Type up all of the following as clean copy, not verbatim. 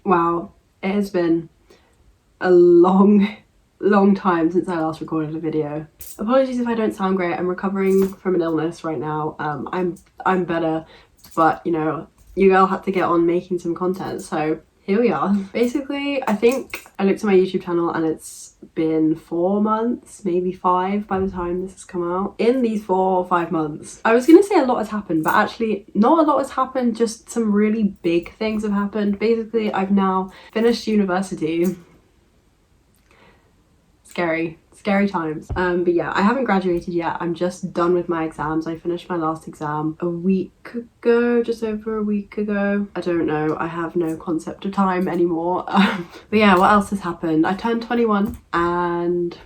Wow, it has been a long time since I last recorded a video. Apologies if I don't sound great. I'm recovering from an illness right now. I'm better, but you know, you girl had to get on making some content, so here we are. Basically, I think I looked at my YouTube channel and it's been 4 months, maybe 5 by the time this has come out. In these 4 or 5 months, I was gonna say a lot has happened, but actually not a lot has happened, just some really big things have happened. Basically, I've now finished university. Scary times. But yeah, I haven't graduated yet. I'm just done with my exams. I finished my last exam a week ago, just over a week ago. I don't know, I have no concept of time anymore. But yeah, what else has happened? I turned 21 and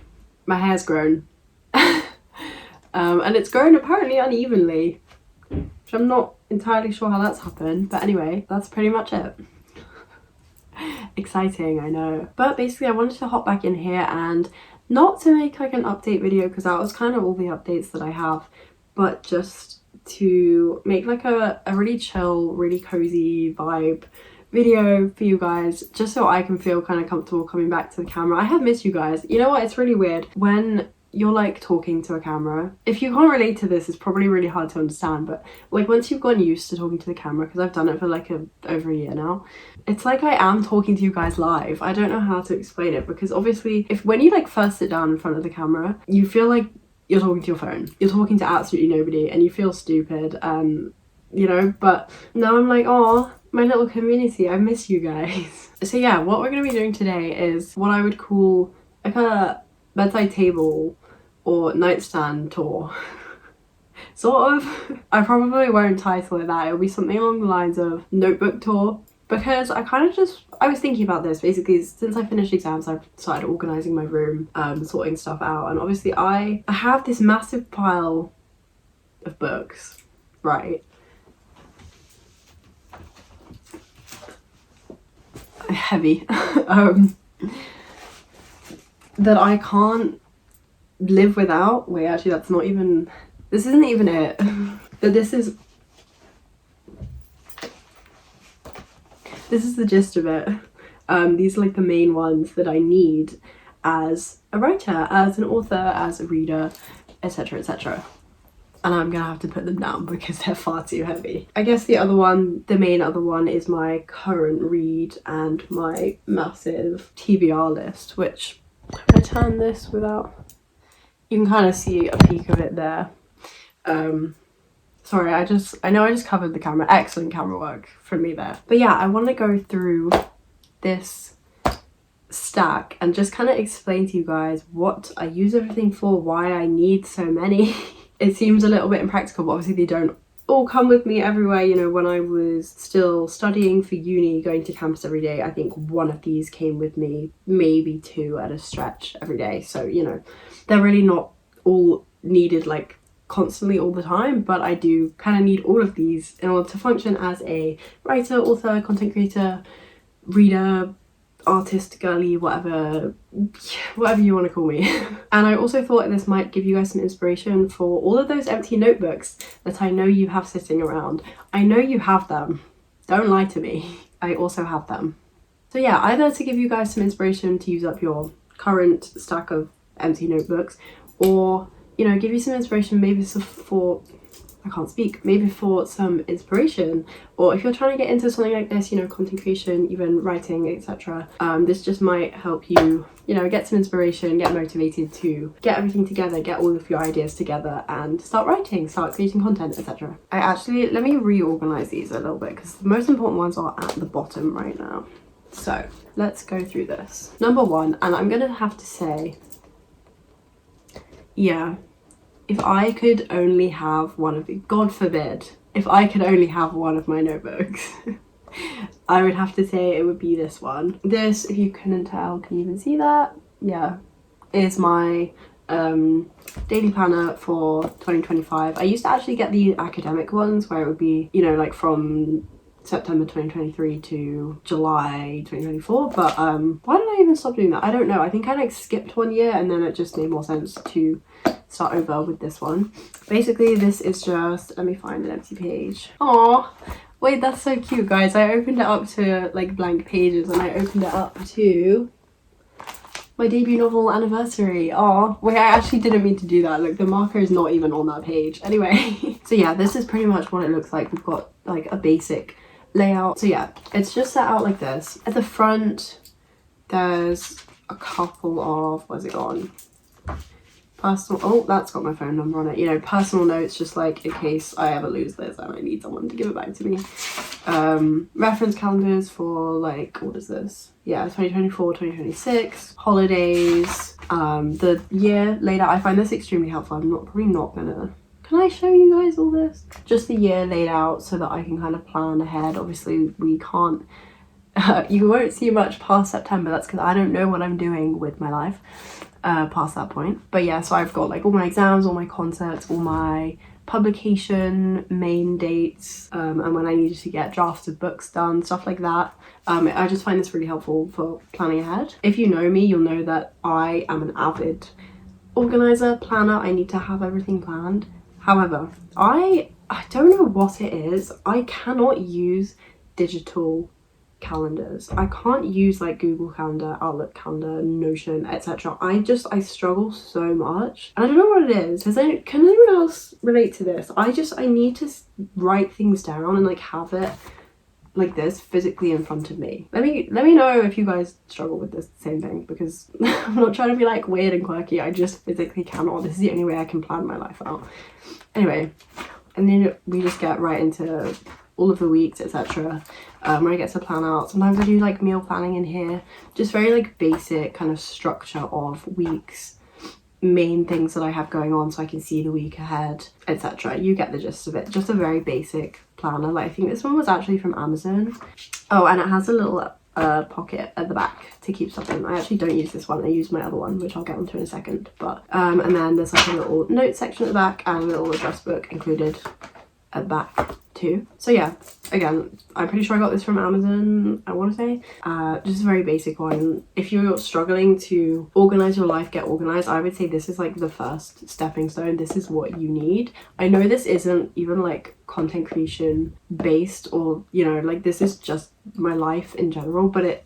my hair's grown. And it's grown apparently unevenly, which I'm not entirely sure how that's happened, but anyway, that's pretty much it. Exciting, I know. But basically I wanted to hop back in here and not to make like an update video, because that was kind of all the updates that I have, but just to make like a really chill, really cozy vibe video for you guys, just so I can feel kind of comfortable coming back to the camera. I have missed you guys. You know what, it's really weird when you're like talking to a camera. If you can't relate to this, it's probably really hard to understand, but like once you've gotten used to talking to the camera, because I've done it for like over a year now, it's like I am talking to you guys live. I don't know how to explain it, because obviously when you like first sit down in front of the camera, you feel like you're talking to your phone, you're talking to absolutely nobody, and you feel stupid, and you know. But now I'm like, oh, my little community, I miss you guys. So yeah, what we're gonna be doing today is what I would call like a bedside table or nightstand tour. Sort of. I probably won't title it that. It'll be something along the lines of notebook tour, because I was thinking about this. Basically, since I finished exams, I've started organising my room, sorting stuff out, and obviously I have this massive pile of books, right? Heavy. That I can't live without. Wait, actually this isn't even it. But this is the gist of it. These are like the main ones that I need as a writer, as an author, as a reader, etc, etc. And I'm gonna have to put them down because they're far too heavy. I guess the main other one is my current read and my massive TBR list, which if I turn this without, you can kind of see a peek of it there. Sorry, I know I just covered the camera. Excellent camera work from me there. But yeah, I want to go through this stack and just kind of explain to you guys what I use everything for, why I need so many. It seems a little bit impractical, but obviously they don't all come with me everywhere. You know, when I was still studying for uni, going to campus every day, I think one of these came with me, maybe 2 at a stretch every day. So, you know, they're really not all needed like constantly all the time, but I do kind of need all of these in order to function as a writer, author, content creator, reader, artist, girly, whatever you want to call me. And I also thought this might give you guys some inspiration for all of those empty notebooks that I know you have sitting around. I know you have them, don't lie to me. I also have them. So yeah, either to give you guys some inspiration to use up your current stack of empty notebooks, or you know, give you some inspiration maybe for maybe for some inspiration, or if you're trying to get into something like this, you know, content creation, even writing, etc. This just might help you, you know, get some inspiration, get motivated to get everything together, get all of your ideas together and start writing, start creating content, etc. Let me reorganize these a little bit because the most important ones are at the bottom right now. So let's go through this. Number 1, and I'm gonna have to say, yeah, if I could only have one of these, God forbid, if I could only have one of my notebooks, I would have to say it would be this one. This, if you couldn't tell, can you even see that? Yeah, is my daily planner for 2025. I used to actually get the academic ones where it would be, you know, like from September 2023 to July 2024, but why did I even stop doing that? I don't know. I think I like skipped 1 year and then it just made more sense to start over with this one. Basically, this is just, let me find an empty page. Aww, Wait, that's so cute, guys. I opened it up to like blank pages, and I opened it up to my debut novel anniversary. Oh, wait, I actually didn't mean to do that. Look, the marker is not even on that page. Anyway, so yeah, this is pretty much what it looks like. We've got like a basic layout. So yeah, it's just set out like this. At the front, there's a couple of, where's it gone? Personal, oh, that's got my phone number on it. You know, personal notes, just like in case I ever lose this and I need someone to give it back to me. Reference calendars for like, what is this? Yeah, 2024, 2026, holidays, the year laid out. I find this extremely helpful. I'm probably not gonna, can I show you guys all this? Just the year laid out so that I can kind of plan ahead. Obviously we can't, you won't see much past September. That's because I don't know what I'm doing with my life past that point. But yeah, so I've got like all my exams, all my concerts, all my publication main dates, and when I needed to get drafts of books done, stuff like that. I just find this really helpful for planning ahead. If you know me, you'll know that I am an avid organizer, planner. I need to have everything planned. However, I don't know what it is. I cannot use digital calendars. I can't use like Google Calendar, Outlook Calendar, Notion, etc. I struggle so much, and I don't know what it is. Can anyone else relate to this? I need to write things down and like have it like this physically in front of me. Let me know if you guys struggle with this same thing, because I'm not trying to be like weird and quirky. I just physically cannot. This is the only way I can plan my life out. Anyway, and then we just get right into all of the weeks, etc. Where I get to plan out. Sometimes I do like meal planning in here, just very like basic kind of structure of weeks, main things that I have going on so I can see the week ahead, etc. You get the gist of it. Just a very basic planner. Like I think this one was actually from Amazon. Oh, and it has a little pocket at the back to keep stuff in. I actually don't use this one. I use my other one, which I'll get onto in a second. But and then there's like a little note section at the back and a little address book included at the back too. So yeah, again, I'm pretty sure I got this from Amazon, I want to say. Just a very basic one. If you're struggling to organize your life, get organized, I would say this is like the first stepping stone. This is what you need. I know this isn't even like content creation based, or you know, like this is just my life in general, but it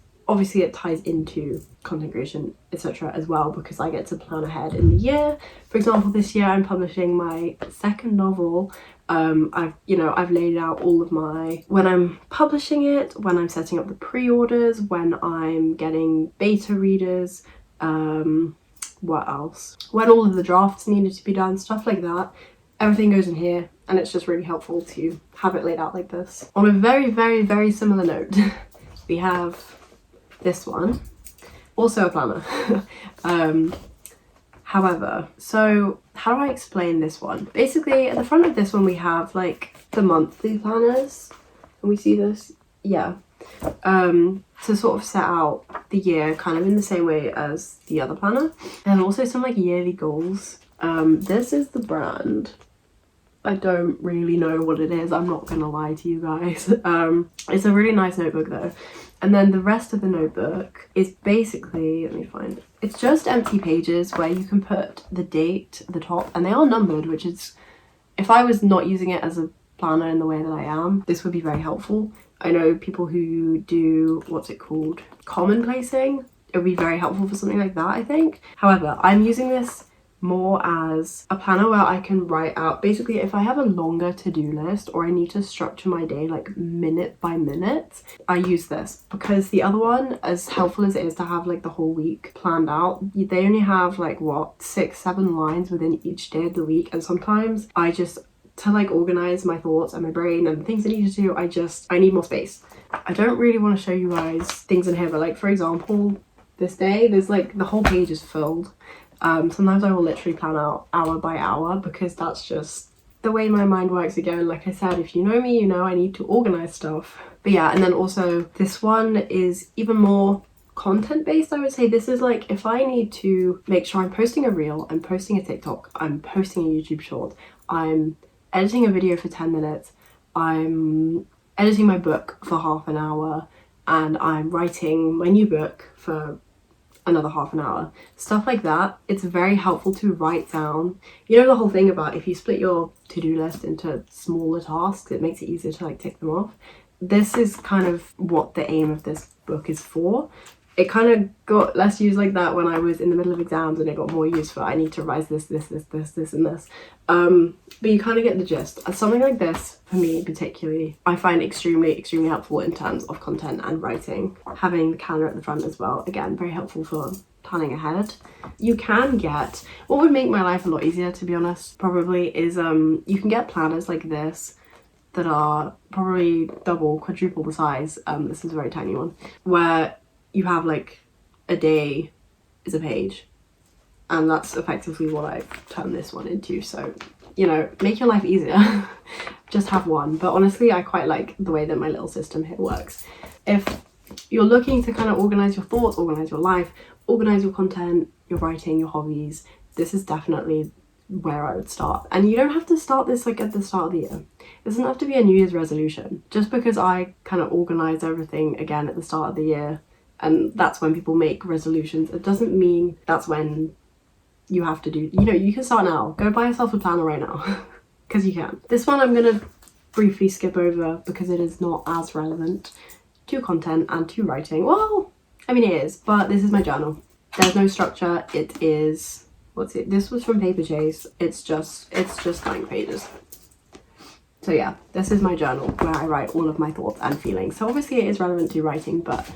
ties into content creation, etc. as well, because I get to plan ahead in the year. For example, this year I'm publishing my second novel. I've laid out all of my, when I'm publishing it, when I'm setting up the pre-orders, when I'm getting beta readers, what else? When all of the drafts needed to be done, stuff like that. Everything goes in here, and it's just really helpful to have it laid out like this. On a very, very, very similar note, we have this one, also a planner. However, so how do I explain this one? Basically, at the front of this one, we have like the monthly planners. Can we see this? Yeah. To sort of set out the year kind of in the same way as the other planner. And also some like yearly goals. This is the brand. I don't really know what it is. I'm not gonna lie to you guys. It's a really nice notebook though. And then the rest of the notebook is basically, let me find it. It's just empty pages where you can put the date at the top, and they are numbered, which is, if I was not using it as a planner in the way that I am, this would be very helpful. I know people who do, what's it called? Commonplacing. It would be very helpful for something like that, I think. However, I'm using this more as a planner where I can write out, basically if I have a longer to-do list or I need to structure my day like minute by minute, I use this, because the other one, as helpful as it is to have like the whole week planned out, they only have like what, 6-7 lines within each day of the week, and sometimes to like organize my thoughts and my brain and the things I need to do, I need more space. I don't really want to show you guys things in here, but like for example, this day, there's like the whole page is filled. Sometimes I will literally plan out hour by hour, because that's just the way my mind works. Again, like I said, if you know me, you know I need to organize stuff. But yeah, and then also this one is even more content based, I would say. This is like, if I need to make sure I'm posting a reel, I'm posting a TikTok, I'm posting a YouTube short, I'm editing a video for 10 minutes, I'm editing my book for half an hour, and I'm writing my new book for another half an hour. Stuff like that. It's very helpful to write down. You know the whole thing about if you split your to-do list into smaller tasks, it makes it easier to like tick them off. This is kind of what the aim of this book is for. It kind of got less used like that when I was in the middle of exams, and it got more used for I need to revise this, and this. But you kind of get the gist. Something like this, for me particularly, I find extremely helpful in terms of content and writing. Having the calendar at the front as well, again, very helpful for planning ahead. You can get, what would make my life a lot easier, to be honest, probably, is you can get planners like this that are probably double, quadruple the size. This is a very tiny one, where you have like a day is a page, and that's effectively what I've turned this one into. So, you know, make your life easier. Just have one. But honestly, I quite like the way that my little system here works. If you're looking to kind of organize your thoughts, organize your life, organize your content, your writing, your hobbies, this is definitely where I would start. And you don't have to start this like at the start of the year. It doesn't have to be a New Year's resolution. Just because I kind of organize everything again at the start of the year, and that's when people make resolutions, it doesn't mean that's when you have to do, you know, you can start now. Go buy yourself a planner right now, because you can. This one I'm gonna briefly skip over because it is not as relevant to content and to writing. Well, I mean it is, but this is my journal. There's no structure. It is, what's it? This was from Paper Chase. It's just blank pages. So yeah, this is my journal where I write all of my thoughts and feelings. So obviously it is relevant to writing, but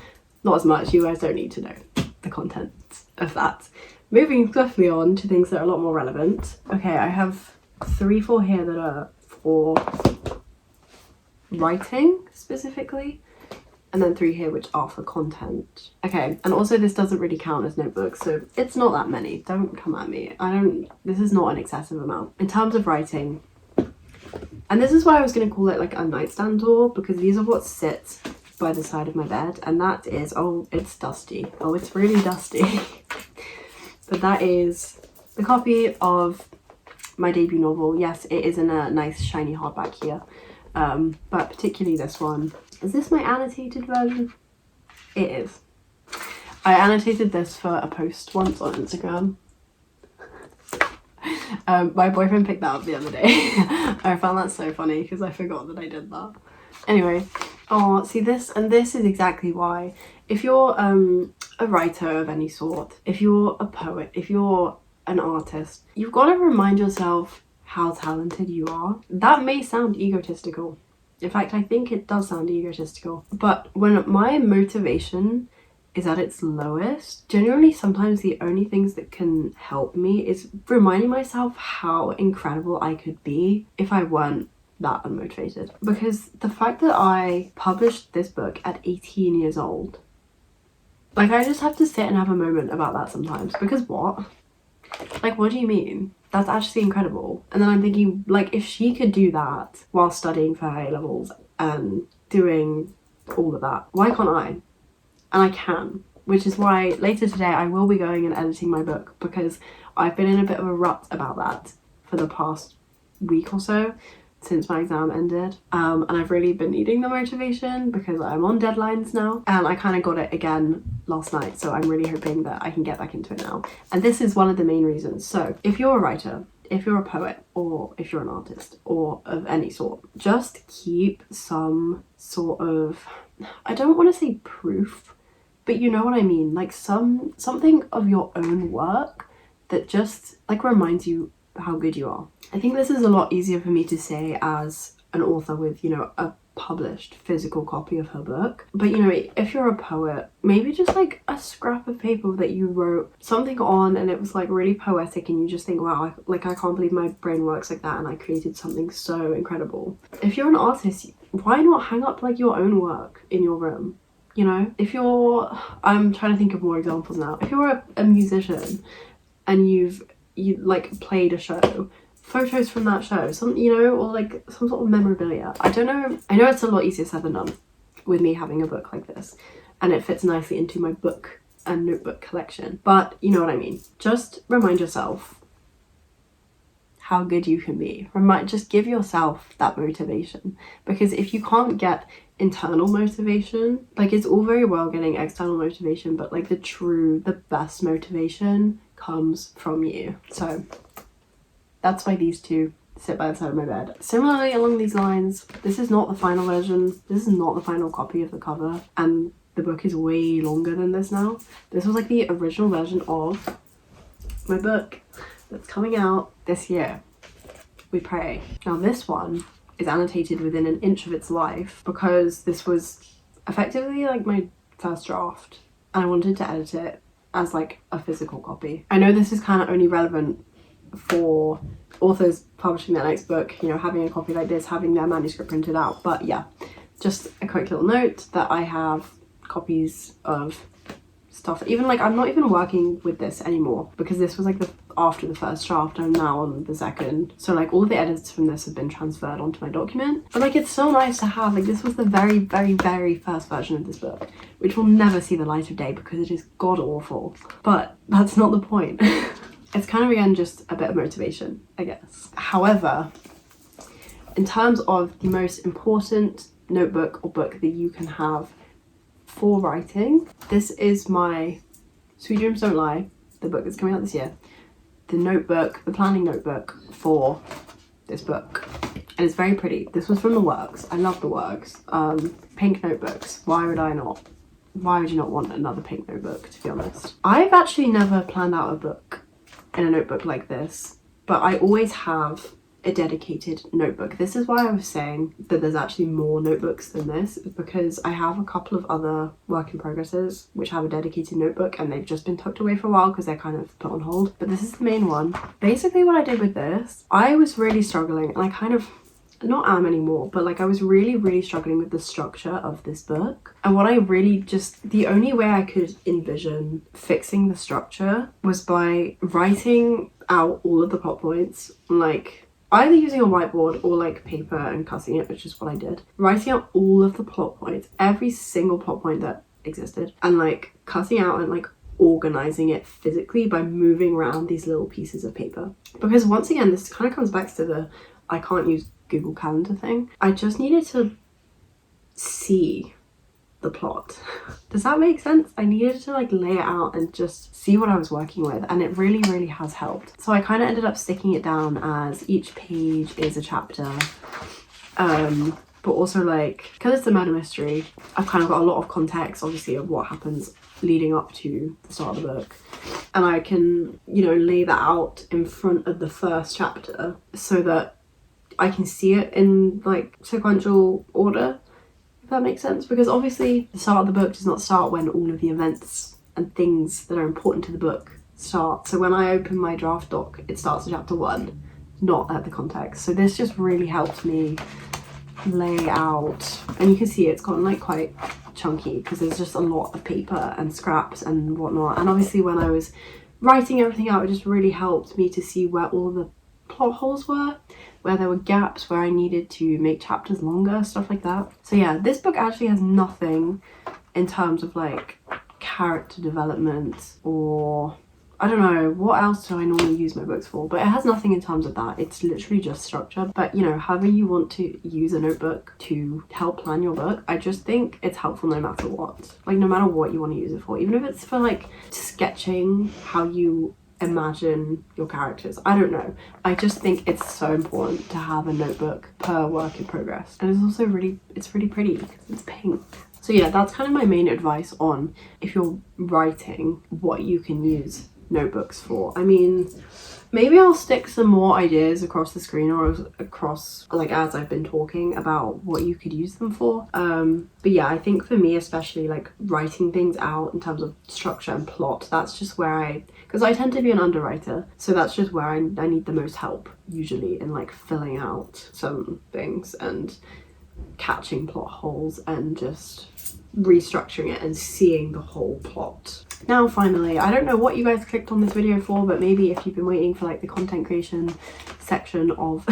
not as much. You guys don't need to know the content of that. Moving swiftly on to things that are a lot more relevant. Okay, I have 4 here that are for writing specifically, and then 3 here which are for content. Okay, and also this doesn't really count as notebooks, so it's not that many. Don't come at me. This is not an excessive amount. In terms of writing, and this is why I was going to call it like a nightstand drawer, because these are what sits by the side of my bed, and that is, oh, it's dusty. Oh, it's really dusty. But that is the copy of my debut novel. Yes, it is in a nice shiny hardback here, but particularly this one. Is this my annotated version? It is. I annotated this for a post once on Instagram. My boyfriend picked that up the other day. I found that so funny because I forgot that I did that. Anyway, oh, see this, and this is exactly why. If you're a writer of any sort, if you're a poet, if you're an artist, you've got to remind yourself how talented you are. That may sound egotistical. In fact, I think it does sound egotistical. But when my motivation is at its lowest, generally sometimes the only things that can help me is reminding myself how incredible I could be if I weren't that unmotivated. Because the fact that I published this book at 18 years old, like, I just have to sit and have a moment about that sometimes. Because what? Like, what do you mean? That's actually incredible. And then I'm thinking, like, if she could do that while studying for her A-levels and doing all of that, why can't I? And I can. Which is why later today I will be going and editing my book, because I've been in a bit of a rut about that for the past week or so since my exam ended, and I've really been needing the motivation because I'm on deadlines now, and I kind of got it again last night, so I'm really hoping that I can get back into it now. And this is one of the main reasons. So if you're a writer, if you're a poet, or if you're an artist or of any sort, just keep some sort of, I don't want to say proof, but you know what I mean, like something of your own work that just like reminds you how good you are. I think this is a lot easier for me to say as an author with, you know, a published physical copy of her book. But you know, if you're a poet, maybe just like a scrap of paper that you wrote something on and it was like really poetic, and you just think, wow, I can't believe my brain works like that and I created something so incredible. If you're an artist, why not hang up like your own work in your room? You know, if you're, I'm trying to think of more examples now. If you're a musician and you like played a show, photos from that show, some, you know, or like some sort of memorabilia. I don't know. I know it's a lot easier said than done with me having a book like this, and it fits nicely into my book and notebook collection. But you know what I mean. Just remind yourself how good you can be. Just give yourself that motivation, because if you can't get internal motivation. Like, it's all very well getting external motivation, but like the best motivation comes from you. So that's why these two sit by the side of my bed. Similarly, along these lines, this is not the final version. This is not the final copy of the cover, and the book is way longer than this now. This was like the original version of my book that's coming out this year. We pray. Now this one is annotated within an inch of its life because this was effectively like my first draft, and I wanted to edit it as like a physical copy. I know this is kind of only relevant for authors publishing their next book, you know, having a copy like this, having their manuscript printed out, but yeah, just a quick little note that I have copies of stuff. Even like, I'm not even working with this anymore because this was like after the first draft. I'm now on the second, so like all of the edits from this have been transferred onto my document. But like, it's so nice to have, like, this was the very, very, very first version of this book, which will never see the light of day because it is god awful, but that's not the point. It's kind of, again, just a bit of motivation, I guess. However, in terms of the most important notebook or book that you can have for writing, this is my Sweet Dreams Don't Lie, the book that's coming out this year. The notebook, the planning notebook for this book. And it's very pretty. This was from the Works. I love the Works. Pink notebooks. Why would you not want another pink notebook, to be honest? I've actually never planned out a book in a notebook like this, but I always have a dedicated notebook. This is why I was saying that there's actually more notebooks than this, because I have a couple of other work in progresses which have a dedicated notebook and they've just been tucked away for a while because they're kind of put on hold, but this is the main one. Basically what I did with this, I was really struggling, and I kind of not am anymore, but like I was really struggling with the structure of this book. And what I really the only way I could envision fixing the structure was by writing out all of the plot points, like either using a whiteboard or like paper and cutting it, which is what I did. Writing out all of the plot points, every single plot point that existed, and like cutting out and like organizing it physically by moving around these little pieces of paper. Because once again, this kind of comes back to the I can't use Google Calendar thing. I just needed to see the plot. Does that make sense? I needed to like lay it out and just see what I was working with, and it really has helped. So I kind of ended up sticking it down as each page is a chapter, but also like, because it's a murder mystery, I've kind of got a lot of context obviously of what happens leading up to the start of the book, and I can, you know, lay that out in front of the first chapter so that I can see it in like sequential order, if that makes sense. Because obviously the start of the book does not start when all of the events and things that are important to the book start. So when I open my draft doc, it starts at chapter 1, not at the context. So this just really helped me lay out, and you can see it's gotten like quite chunky because there's just a lot of paper and scraps and whatnot. And obviously when I was writing everything out, it just really helped me to see where all the plot holes were, where there were gaps, where I needed to make chapters longer, stuff like that. So yeah, this book actually has nothing in terms of like character development, or I don't know, what else do I normally use my books for, but it has nothing in terms of that. It's literally just structure. But you know, however you want to use a notebook to help plan your book, I just think it's helpful no matter what. Like no matter what you want to use it for, even if it's for like sketching how you imagine your characters. I don't know. I just think it's so important to have a notebook per work in progress. And it's also really pretty because it's pink. So yeah, that's kind of my main advice on if you're writing, what you can use notebooks for. I mean, maybe I'll stick some more ideas across the screen or across, like, as I've been talking about what you could use them for. But yeah, I think for me especially, like writing things out in terms of structure and plot, that's just where because I tend to be an underwriter, so that's just where I need the most help usually in like filling out some things and catching plot holes and just restructuring it and seeing the whole plot. Now finally, I don't know what you guys clicked on this video for, but maybe if you've been waiting for like the content creation section of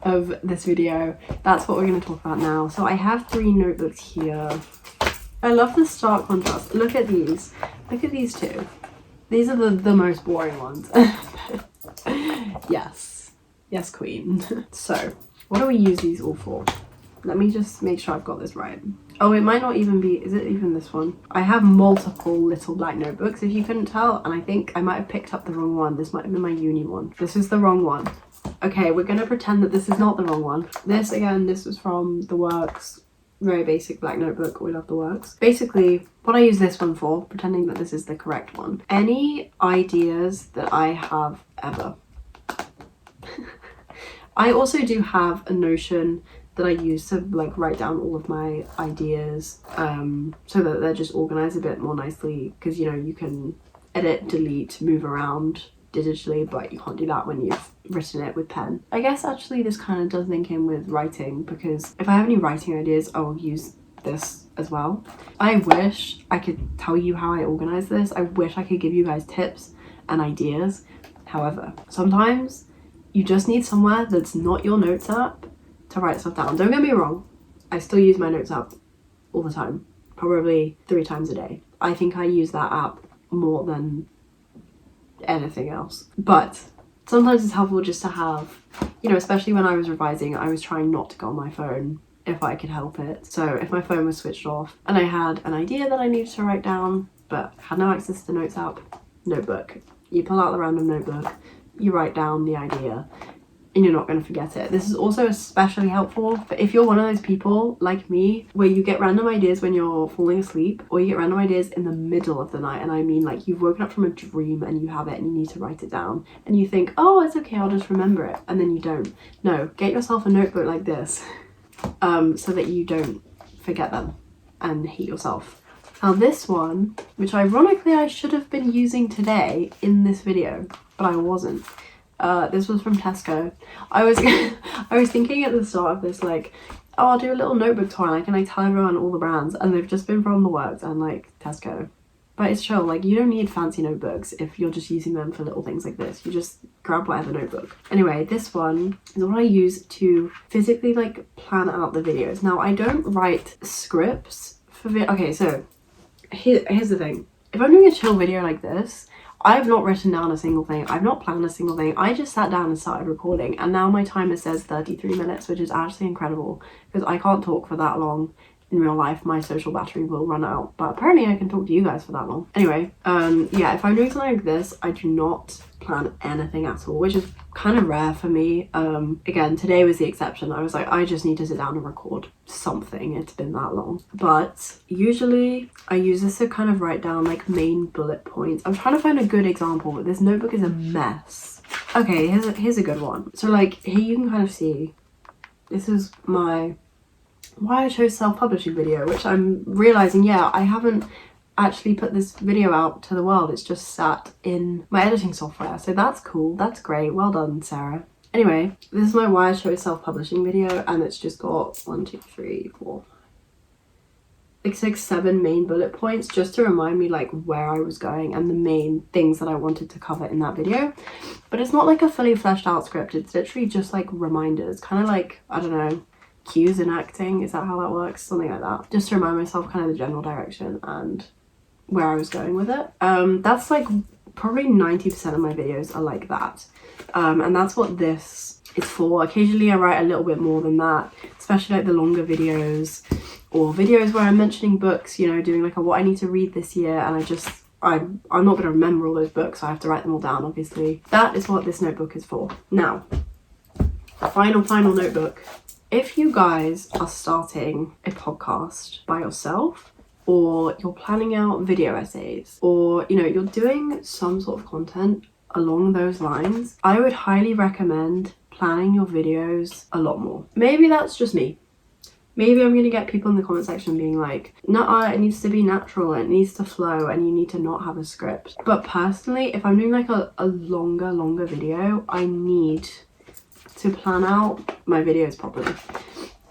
of this video, that's what we're going to talk about now. So I have 3 notebooks here. I love the stark contrast. Look at these. Look at these two. These are the most boring ones. Yes. Yes, queen. So, what do we use these all for? let me just make sure I've got this right. Oh, it might not even be, is it even this one? I have multiple little black notebooks, if you couldn't tell, and I think I might have picked up the wrong one. This might have been my uni one. This is the wrong one. Okay, we're gonna pretend that this is not the wrong one. This, again, this was from the Works, very basic black notebook. We love the Works. Basically, what I use this one for, pretending that this is the correct one. Any ideas that I have ever. I also do have a Notion that I use to like write down all of my ideas, so that they're just organized a bit more nicely, because you know you can edit, delete, move around digitally, but you can't do that when you've written it with pen. I guess actually this kind of does link in with writing, because if I have any writing ideas, I will use this as well. I wish I could tell you how I organize this. I wish I could give you guys tips and ideas. However, sometimes you just need somewhere that's not your notes app to write stuff down. Don't get me wrong, I still use my notes app all the time, probably 3 times a day. I think I use that app more than anything else. But sometimes it's helpful just to have, you know, especially when I was revising, I was trying not to go on my phone if I could help it. So if my phone was switched off and I had an idea that I needed to write down but had no access to the notes app, notebook. You pull out the random notebook, you write down the idea, and you're not going to forget it. This is also especially helpful for if you're one of those people like me where you get random ideas when you're falling asleep, or you get random ideas in the middle of the night, and I mean like you've woken up from a dream and you have it and you need to write it down and you think, oh, it's okay, I'll just remember it, and then you don't. No, get yourself a notebook like this, so that you don't forget them and hate yourself. Now this one, which ironically I should have been using today in this video, but I wasn't. This was from Tesco. I was thinking at the start of this, like, oh, I'll do a little notebook tour, like, and I tell everyone all the brands, and they've just been from the Works and like Tesco. But it's chill, like you don't need fancy notebooks if you're just using them for little things like this. You just grab whatever notebook. Anyway, this one is what I use to physically like plan out the videos. Now I don't write scripts for okay, so here's the thing. If I'm doing a chill video like this, I've not written down a single thing. I've not planned a single thing. I just sat down and started recording, and now my timer says 33 minutes, which is actually incredible because I can't talk for that long. In real life, my social battery will run out, but apparently I can talk to you guys for that long. Anyway, yeah, if I'm doing something like this, I do not plan anything at all, which is kind of rare for me. Again, today was the exception. I was like, I just need to sit down and record something. It's been that long. But usually I use this to kind of write down like main bullet points. I'm trying to find a good example, but this notebook is a mess. Okay, here's a good one. So like here you can kind of see, this is why I chose self-publishing video, which I'm realizing, yeah, I haven't actually put this video out to the world. It's just sat in my editing software. So that's cool. That's great. Well done, Sarah. Anyway, this is my why I chose self-publishing video, and it's just got 1, 2, 3, 4, like 6, 7 main bullet points just to remind me like where I was going and the main things that I wanted to cover in that video. But it's not like a fully fleshed out script. It's literally just like reminders, kind of like, I don't know, cues in acting, is that how that works? Something like that, just to remind myself kind of the general direction and where I was going with it. That's like probably 90% of my videos are like that, and that's what this is for. Occasionally I write a little bit more than that, especially like the longer videos or videos where I'm mentioning books, you know, doing like a what I need to read this year, and I'm not going to remember all those books, so I have to write them all down, obviously. That is what this notebook is for. Now, the final notebook. If you guys are starting a podcast by yourself, or you're planning out video essays, or you know, you're doing some sort of content along those lines, I would highly recommend planning your videos a lot more. Maybe that's just me. Maybe I'm gonna get people in the comment section being like, nah, it needs to be natural, it needs to flow, and you need to not have a script. But personally, if I'm doing like a longer video, I need to plan out my videos properly.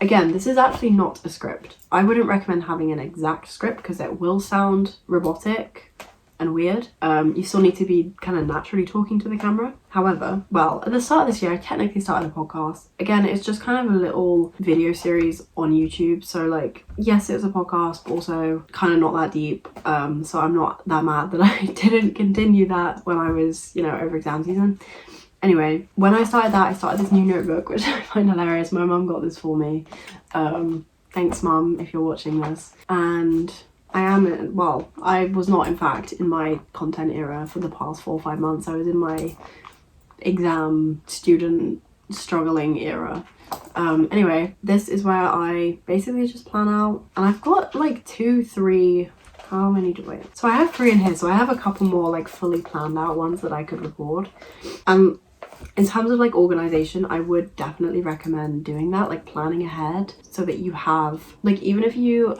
Again, this is actually not a script. I wouldn't recommend having an exact script because it will sound robotic and weird. You still need to be kind of naturally talking to the camera. However, well, at the start of this year, I technically started a podcast. Again, it's just kind of a little video series on YouTube. So like, yes, it's a podcast, but also kind of not that deep. So I'm not that mad that I didn't continue that when I was, you know, over exam season. Anyway, when I started that, I started this new notebook, which I find hilarious. My mum got this for me. Thanks, Mum, if you're watching this. And I was not, in fact, in my content era for the past 4 or 5 months. I was in my exam student struggling era. Anyway, this is where I basically just plan out, and I've got like 2, 3, how many do I have? So I have 3 in here, so I have a couple more like fully planned out ones that I could record. In terms of like organization, I would definitely recommend doing that, like planning ahead, so that you have like, even if you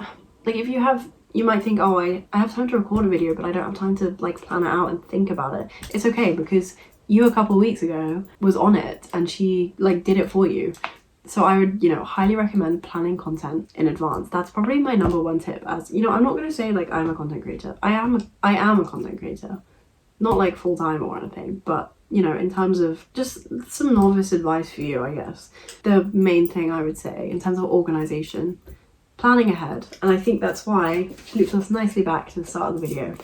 you might think, oh, I have time to record a video, but I don't have time to like plan it out and think about it. It's okay, because you a couple of weeks ago was on it and she like did it for you. So I would, highly recommend planning content in advance. That's probably my #1 tip. As I'm not going to say like I'm a content creator. I am a content creator, not like full-time or anything, but in terms of just some novice advice for you, I guess. The main thing I would say in terms of organization, planning ahead. And I think that's why, which loops us nicely back to the start of the video,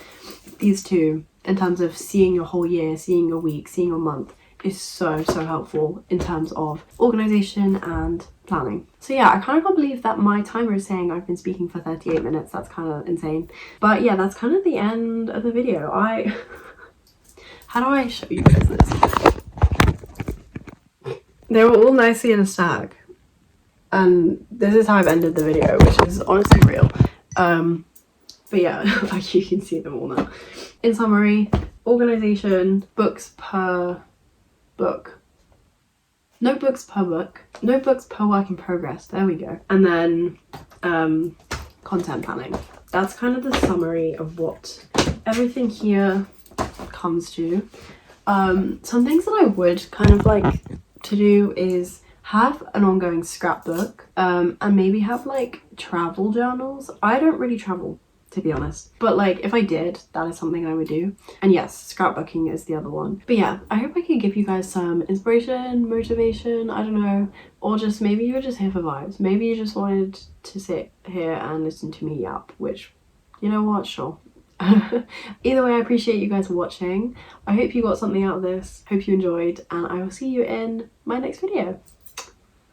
these two, in terms of seeing your whole year, seeing your week, seeing your month, is so helpful in terms of organization and planning. So yeah, I kind of can't believe that my timer is saying I've been speaking for 38 minutes. That's kind of insane. But yeah, that's kind of the end of the video. How do I show you guys this? They were all nicely in a stack, and this is how I've ended the video, which is honestly real. But yeah, like you can see them all now. In summary, organization, books per book, notebooks per book, notebooks per work in progress, there we go, and then content planning. That's kind of the summary of what everything here comes to. Some things that I would kind of like to do is have an ongoing scrapbook, and maybe have like travel journals. I don't really travel, to be honest, but like if I did, that is something I would do. And yes, scrapbooking is the other one. But yeah, I hope I could give you guys some inspiration, motivation, I don't know, or just maybe you were just here for vibes. Maybe you just wanted to sit here and listen to me yap, which, you know what, sure. Either way, I appreciate you guys watching. I hope you got something out of this, hope you enjoyed, and I will see you in my next video.